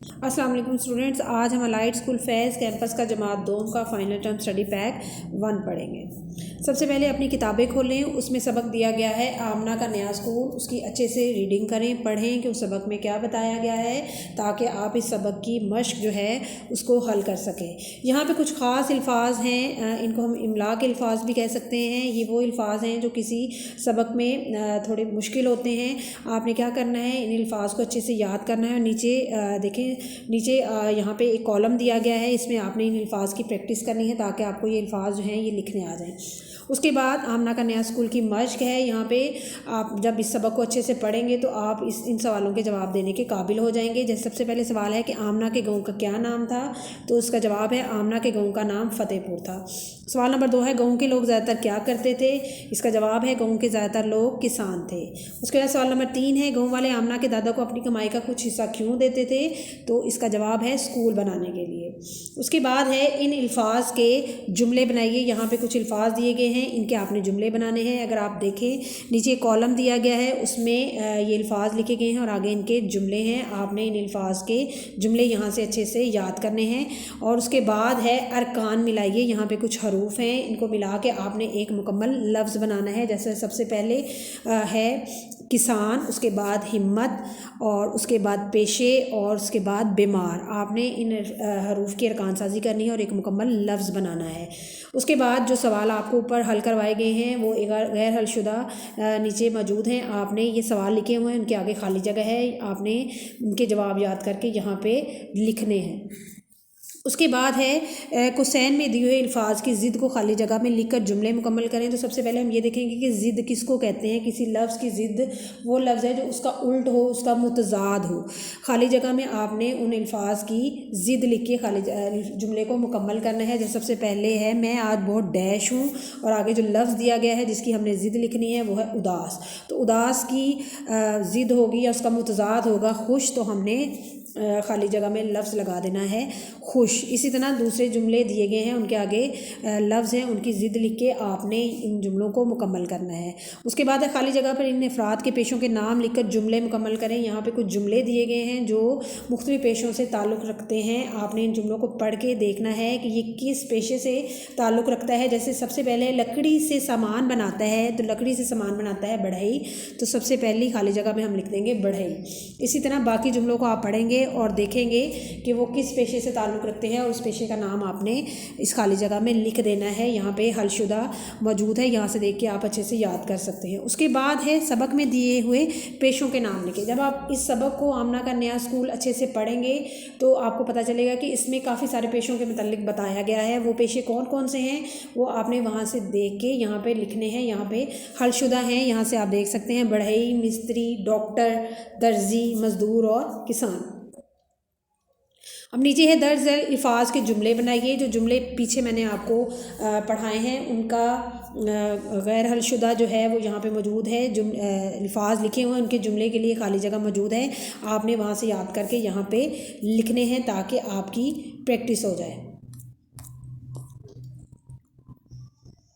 अस्सलाम वालेकुम स्टूडेंट्स, आज हम अलाइड स्कूल फैज़ कैंपस का जमात दोम का फ़ाइनल टर्म स्टडी पैक 1 पढ़ेंगे। सबसे पहले अपनी किताबें खोलें, उसमें सबक दिया गया है आमना का नया स्कूल। उसकी अच्छे से रीडिंग करें, पढ़ें कि उस सबक में क्या बताया गया है, ताकि आप इस सबक की मश्क जो है उसको हल कर सकें। यहाँ पे कुछ ख़ास अल्फाज हैं, इनको हम इमला के अल्फाज भी कह सकते हैं। ये वो अल्फाज हैं जो किसी सबक में थोड़े मुश्किल होते हैं। आपने क्या करना है, इन अल्फाज को अच्छे से याद करना है। और नीचे देखें, नीचे यहाँ पे एक कॉलम दिया गया है, इसमें आपने इन अल्फाज की प्रैक्टिस करनी है ताकि आपको ये अल्फाज जो हैं ये लिखने आ जाएं। उसके बाद आमना का नया स्कूल की मश्क है। यहाँ पे आप जब इस सबक को अच्छे से पढ़ेंगे तो आप इन सवालों के जवाब देने के काबिल हो जाएंगे। जैसे सबसे पहले सवाल है कि आमना के गांव का क्या नाम था, तो उसका जवाब है आमना के गांव का नाम फतेहपुर था। सवाल नंबर 2 है गांव के लोग ज़्यादातर क्या करते थे, इसका जवाब है गांव के ज़्यादातर लोग किसान थे। उसके बाद सवाल नंबर 3 है गांव वाले आमना के दादा को अपनी कमाई का कुछ हिस्सा क्यों देते थे, तो इसका जवाब है स्कूल बनाने के लिए। उसके बाद है इन अल्फाज के जुमले बनाइए। यहाँ पे कुछ अल्फाज दिए गए हैं, इनके आपने जुमले बनाने हैं। अगर आप देखें, नीचे कॉलम दिया गया है, उसमें ये अल्फाज लिखे गए हैं और आगे इनके जुमले हैं। आपने इन अल्फाज के जुमले यहाँ से अच्छे से याद करने हैं। और उसके बाद है अरकान मिलाइए। यहाँ पे कुछ हरूफ हैं, इनको मिला के आपने एक मुकम्मल लफ्ज़ बनाना है। जैसे सबसे पहले है किसान, उसके बाद हिम्मत, और उसके बाद पेशे, और उसके बाद बीमार। आपने इन हरूफ की अरकान साजी करनी है और एक मुकम्मल लफ्ज़ बनाना है। उसके बाद जो सवाल आपको ऊपर हल करवाए गए हैं वो गैर हलशुदा नीचे मौजूद हैं। आपने ये सवाल लिखे हुए हैं, उनके आगे खाली जगह है, आपने उनके जवाब याद करके यहाँ पे लिखने हैं। उसके बाद है कुसैन में दिए हुए अल्फाज की ज़िद को खाली जगह में लिखकर जुमले मुकम्मल करें। तो सबसे पहले हम ये देखेंगे कि ज़िद किसको कहते हैं। किसी लफ्ज़ की ज़िद वो लफ्ज़ है जो उसका उल्ट हो, उसका मुतज़ाद हो। खाली जगह में आपने उन अल्फाज की ज़िद लिख के खाली जुमले को मुकम्मल करना है। जैसे सबसे पहले है मैं आज बहुत डैश हूँ, और आगे जो लफ्ज़ दिया गया है जिसकी हमने ज़िद लिखनी है वो है उदास। तो उदास की ज़िद होगी या उसका मुतज़ाद होगा खुश, तो हमने खाली जगह में लफ्ज़ लगा देना है खुश। इसी तरह दूसरे जुमले दिए गए हैं, उनके आगे लफ्ज़ हैं, उनकी ज़िद लिख के आपने इन जुमलों को मुकम्मल करना है। उसके बाद है खाली जगह पर इन अफराद के पेशों के नाम लिखकर जुमले मुकम्मल करें। यहाँ पे कुछ जुमले दिए गए हैं जो मुख्तलिफ़ पेशों से ताल्लुक़ रखते हैं। आपने इन जुमलों को पढ़ के देखना है कि ये किस पेशे से ताल्लुक़ रखता है। जैसे सबसे पहले लकड़ी से सामान बनाता है, तो लकड़ी से सामान बनाता है बढ़ई, तो सबसे पहली खाली जगह में हम लिख देंगे बढ़ई। इसी तरह बाकी जुमलों को आप पढ़ेंगे और देखेंगे कि वो किस पेशे से ताल्लुक़ रखते हैं और उस पेशे का नाम आपने इस खाली जगह में लिख देना है। यहाँ पे हलशुदा मौजूद है, यहाँ से देख के आप अच्छे से याद कर सकते हैं। उसके बाद है सबक में दिए हुए पेशों के नाम लिखे। जब आप इस सबक को आमना का नया स्कूल अच्छे से पढ़ेंगे तो आपको पता चलेगा कि इसमें काफ़ी सारे पेशों के मतलब बताया गया है। वो पेशे कौन कौन से हैं वो आपने वहाँ से देख के यहाँ पर लिखने हैं। यहाँ पर हलशुदा हैं, यहाँ से आप देख सकते हैं बढ़ई, मिस्त्री, डॉक्टर, दर्जी, मज़दूर और किसान। अब नीचे है दर्ज अल्फाज के जुमले बनाइए। जो जुमले पीछे मैंने आपको पढ़ाए हैं उनका गैर हलशुदा जो है वो यहाँ पे मौजूद है। अल्फाज लिखे हुए हैं, उनके जुमले के लिए खाली जगह मौजूद है। आपने वहाँ से याद करके यहाँ पे लिखने हैं ताकि आपकी प्रैक्टिस हो जाए।